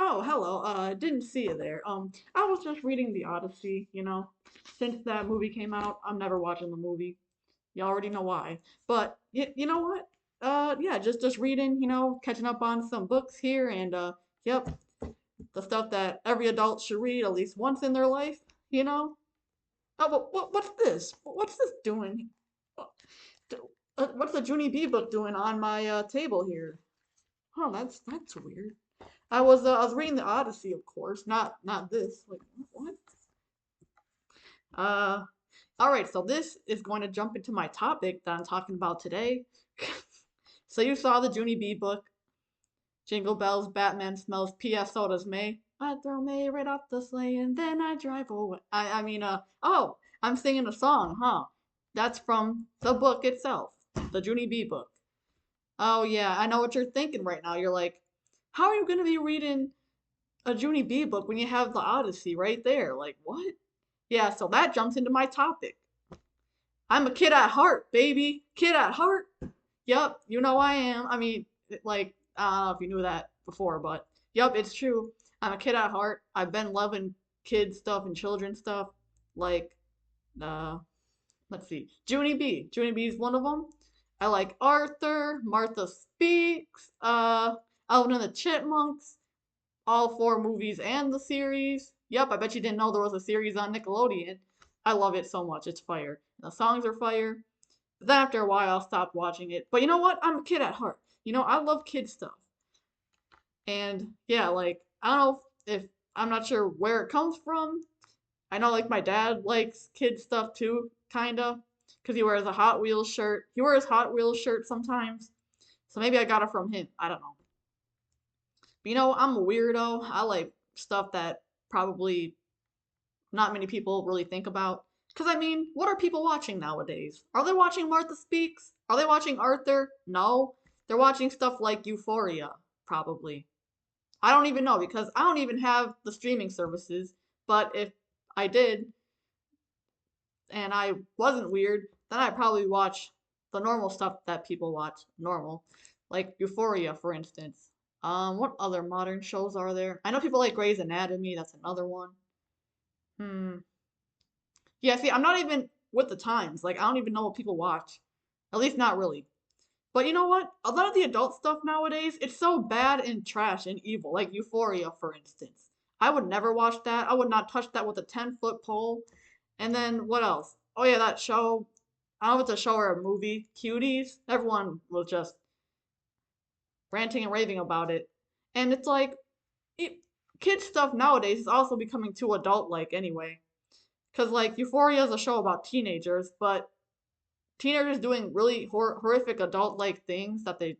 Oh, hello. Didn't see you there. I was just reading The Odyssey, since that movie came out. I'm never watching the movie. You already know why. But you know what? Yeah, just reading, catching up on some books here and yep, the stuff that every adult should read at least once in their life, you know? Oh, but what's this? What's this doing? What- What's the Junie B book doing on my table here? Oh, that's weird. I was reading the Odyssey, of course, not this. Like what? Uh, all right. So this is going to jump into my topic that I'm talking about today. So you saw the Junie B book, Jingle Bells, Batman Smells, P.S. So does May. I throw May right off the sleigh and then I drive away. Oh, I'm singing a song, huh? That's from the book itself, the Junie B book. Oh yeah, I know what you're thinking right now. You're like, how are you gonna be reading a Junie B book when you have the Odyssey right there? Like, what? Yeah, so that jumps into my topic. I'm a kid at heart, baby. Kid at heart. Yup, you know I am. Like, I don't know if you knew that before, but yup, it's true. I'm a kid at heart. I've been loving kid stuff and children stuff. Like, uh, let's see. Junie B. Junie B is one of them. I like Arthur, Martha Speaks, Alvin and the Chipmunks, all four movies and the series. Yep, I bet you didn't know there was a series on Nickelodeon. I love it so much. It's fire. The songs are fire. But then after a while, I stopped watching it. But you know what? I'm a kid at heart. I love kid stuff. And yeah, like, I don't know if I'm not sure where it comes from. I know, like, my dad likes kid stuff too, kinda. Because he wears a Hot Wheels shirt. He wears Hot Wheels shirt sometimes. So maybe I got it from him. I don't know. But I'm a weirdo. I like stuff that probably not many people really think about. Because, what are people watching nowadays? Are they watching Martha Speaks? Are they watching Arthur? No. They're watching stuff like Euphoria, probably. I don't even know because I don't even have the streaming services. But if I did and I wasn't weird, then I'd probably watch the normal stuff that people watch normal. Like Euphoria, for instance. What other modern shows are there? I know people like Grey's Anatomy, that's another one. Hmm. Yeah, see, I'm not even with the times. Like, I don't even know what people watch. At least not really. But you know what? A lot of the adult stuff nowadays, it's so bad and trash and evil. Like Euphoria, for instance. I would never watch that. I would not touch that with a 10-foot pole. And then what else? Oh yeah, that show. I don't know if it's a show or a movie. Cuties. Everyone was just ranting and raving about it. And it's like, it, kid stuff nowadays is also becoming too adult-like anyway. Because, like, Euphoria is a show about teenagers, but teenagers doing really horrific adult-like things that they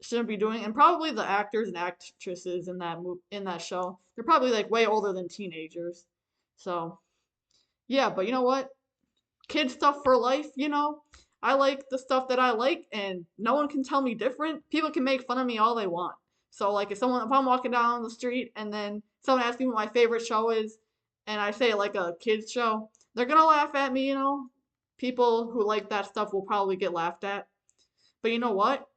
shouldn't be doing, and probably the actors and actresses in that show, they're probably like way older than teenagers. So yeah, but you know what? Kid stuff for life. I like the stuff that I like, and no one can tell me different. People can make fun of me all they want. So like if I'm walking down the street and then someone asks me what my favorite show is, and I say like a kids show, they're gonna laugh at me. People who like that stuff will probably get laughed at. But you know what?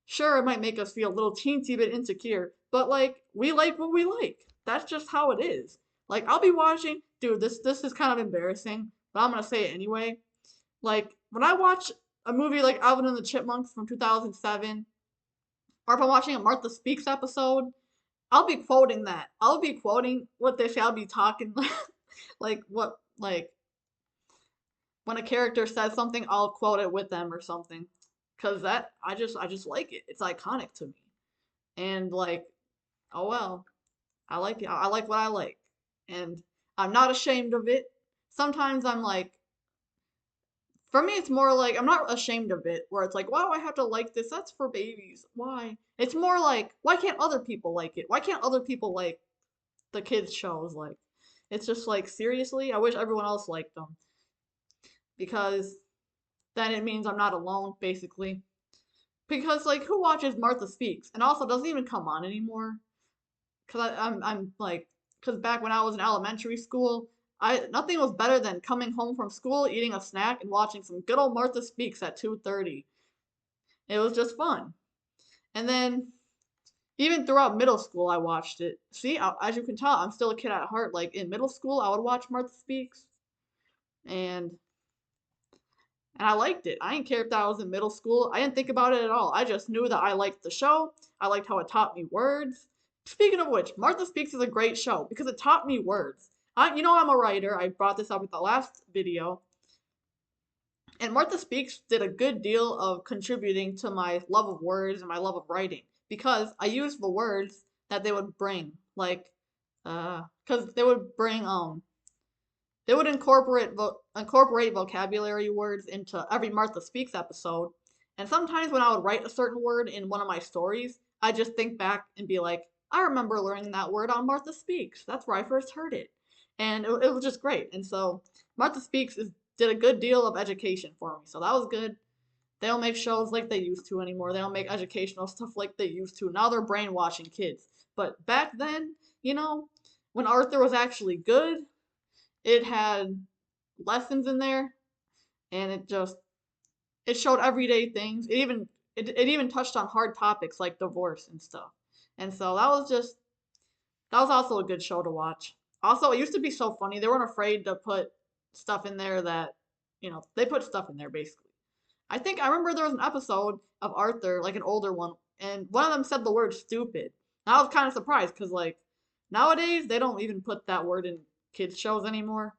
Sure, it might make us feel a little teensy bit insecure, but like we like what we like. That's just how it is. Like I'll be watching, dude. This is kind of embarrassing, but I'm gonna say it anyway. Like when I watch a movie like Alvin and the Chipmunks from 2007, or if I'm watching a Martha Speaks episode, I'll be quoting that. I'll be quoting what they say. I'll be talking like when a character says something, I'll quote it with them or something. Cause that I just like it. It's iconic to me. And like, oh well, I like it. I like what I like. And I'm not ashamed of it. Sometimes I'm like, for me, it's more like I'm not ashamed of it, where it's like, wow, I have to like this. That's for babies. Why? It's more like, why can't other people like it? Why can't other people like the kids' shows? Like, it's just like, seriously, I wish everyone else liked them because then it means I'm not alone, basically. Because like, who watches Martha Speaks? And also, doesn't even come on anymore. Cause I'm like, cause back when I was in elementary school, I nothing was better than coming home from school, eating a snack, and watching some good old Martha Speaks at 2:30. It was just fun. And then Even throughout middle school, I watched it. See, as you can tell, I'm still a kid at heart. Like in middle school, I would watch Martha Speaks, and and I liked it. I didn't care if that was in middle school. I didn't think about it at all. I just knew that I liked the show. I liked how it taught me words. Speaking of which, Martha Speaks is a great show because it taught me words. I'm a writer. I brought this up in the last video. And Martha Speaks did a good deal of contributing to my love of words and my love of writing because I used the words that they would bring, like, because they would incorporate vocabulary words into every Martha Speaks episode. And sometimes when I would write a certain word in one of my stories, I just think back and be like, I remember learning that word on Martha Speaks. That's where I first heard it. And it was just great. And so Martha Speaks did a good deal of education for me. So that was good. They don't make shows like they used to anymore. They don't make educational stuff like they used to. Now they're brainwashing kids. But back then, when Arthur was actually good, it had lessons in there, and it showed everyday things. It even touched on hard topics like divorce and stuff. And so that was also a good show to watch. Also, it used to be so funny. They weren't afraid to put stuff in there that, they put stuff in there basically. I remember there was an episode of Arthur, like an older one, and one of them said the word stupid. And I was kind of surprised because, like, nowadays they don't even put that word in kids' shows anymore.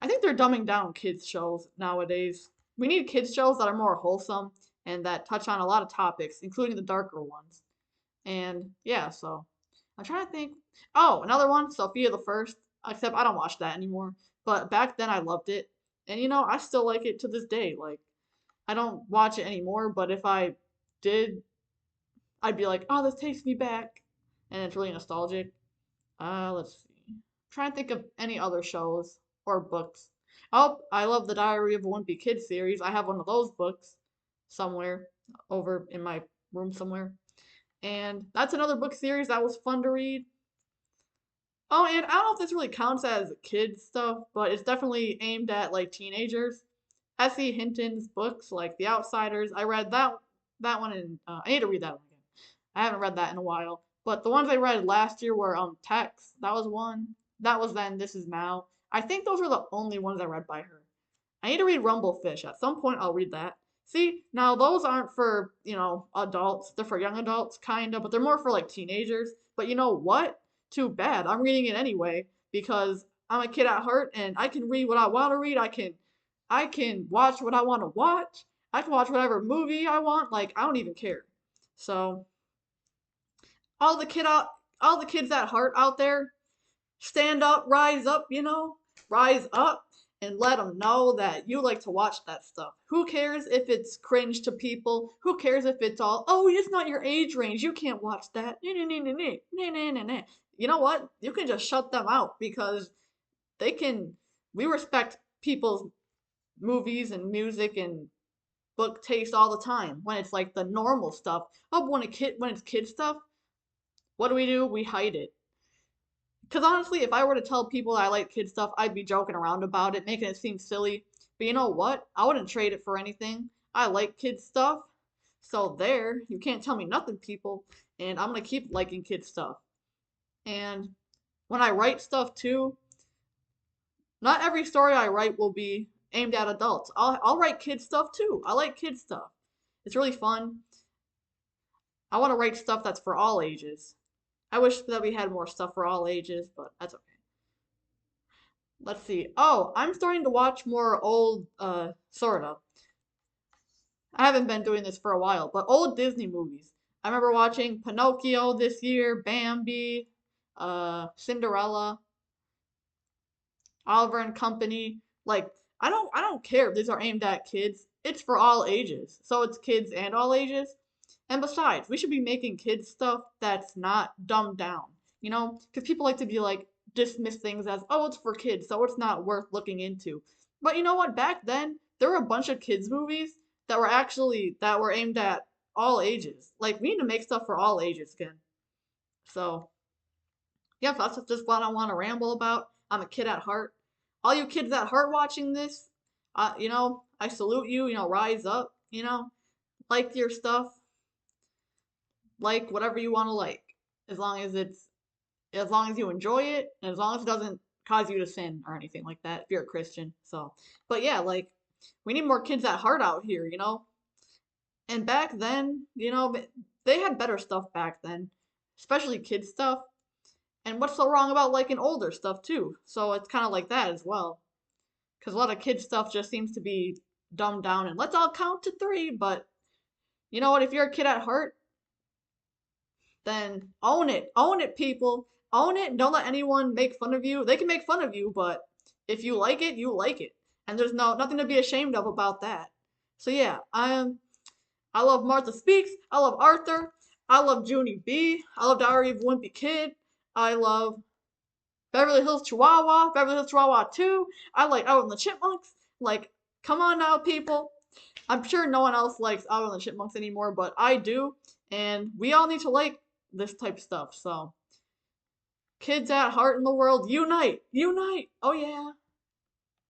I think they're dumbing down kids' shows nowadays. We need kids' shows that are more wholesome and that touch on a lot of topics, including the darker ones. And yeah, so I'm trying to think. Oh, another one, Sophia the First. Except I don't watch that anymore. But back then I loved it. And I still like it to this day. Like, I don't watch it anymore, but if I did, I'd be like, oh, this takes me back. And it's really nostalgic. Let's see. I'm trying to think of any other shows or books. Oh, I love the Diary of a Wimpy Kid series. I have one of those books somewhere over in my room somewhere. And that's another book series that was fun to read. Oh, and I don't know if this really counts as kids stuff, but it's definitely aimed at like teenagers. S.E. Hinton's books, like The Outsiders. I read that one, and I need to read that one again. I haven't read that in a while. But the ones I read last year were Text. That was one. That was Then, This Is Now. I think those were the only ones I read by her. I need to read Rumblefish. At some point, I'll read that. See, now those aren't for, adults. They're for young adults, kinda, but they're more for like teenagers. But you know what? Too bad. I'm reading it anyway because I'm a kid at heart and I can read what I want to read. I can watch what I want to watch. I can watch whatever movie I want. Like, I don't even care. So, all the kid out, all the kids at heart out there, stand up, rise up and let them know that you like to watch that stuff. Who cares if it's cringe to people? Who cares if it's all, oh, it's not your age range. You can't watch that. You know what? You can just shut them out because they can, we respect people's movies and music and book taste all the time when it's like the normal stuff. Oh, when it's kid stuff, what do? We hide it. Because honestly, if I were to tell people I like kid stuff, I'd be joking around about it, making it seem silly. But you know what? I wouldn't trade it for anything. I like kid stuff. So there, you can't tell me nothing, people. And I'm gonna keep liking kid stuff. And when I write stuff too, not every story I write will be aimed at adults. I'll write kid stuff too. I like kid stuff. It's really fun. I want to write stuff that's for all ages. I wish that we had more stuff for all ages, but that's okay. Let's see. Oh, I'm starting to watch more old, sorta. I haven't been doing this for a while, but old Disney movies. I remember watching Pinocchio this year, Bambi, Cinderella, Oliver and Company. Like, I don't care if these are aimed at kids. It's for all ages. So it's kids and all ages. And besides, we should be making kids stuff that's not dumbed down. Because people like to be like, dismiss things as, oh, it's for kids, so it's not worth looking into. But you know what? Back then, there were a bunch of kids movies that were aimed at all ages. Like, we need to make stuff for all ages again. So, yeah, that's just what I want to ramble about. I'm a kid at heart. All you kids at heart watching this, I salute you, rise up, like your stuff. like whatever you want to like, as long as as long as you enjoy it, and as long as it doesn't cause you to sin or anything like that if you're a Christian. So, but yeah, like we need more kids at heart out here, you know? And back then, they had better stuff back then, especially kids stuff. And what's so wrong about liking older stuff too? So it's kind of like that as well. Because a lot of kids stuff just seems to be dumbed down and let's all count to three. But you know what? If you're a kid at heart, then own it. Own it, people. Own it. Don't let anyone make fun of you. They can make fun of you, but if you like it, you like it. And there's nothing to be ashamed of about that. So yeah, I love Martha Speaks. I love Arthur. I love Junie B. I love Diary of a Wimpy Kid. I love Beverly Hills Chihuahua, Beverly Hills Chihuahua 2. I like Alvin the Chipmunks. Like, come on now, people. I'm sure no one else likes Alvin the Chipmunks anymore, but I do. And we all need to like this type of stuff. So, kids at heart in the world, unite! Unite! Oh, yeah.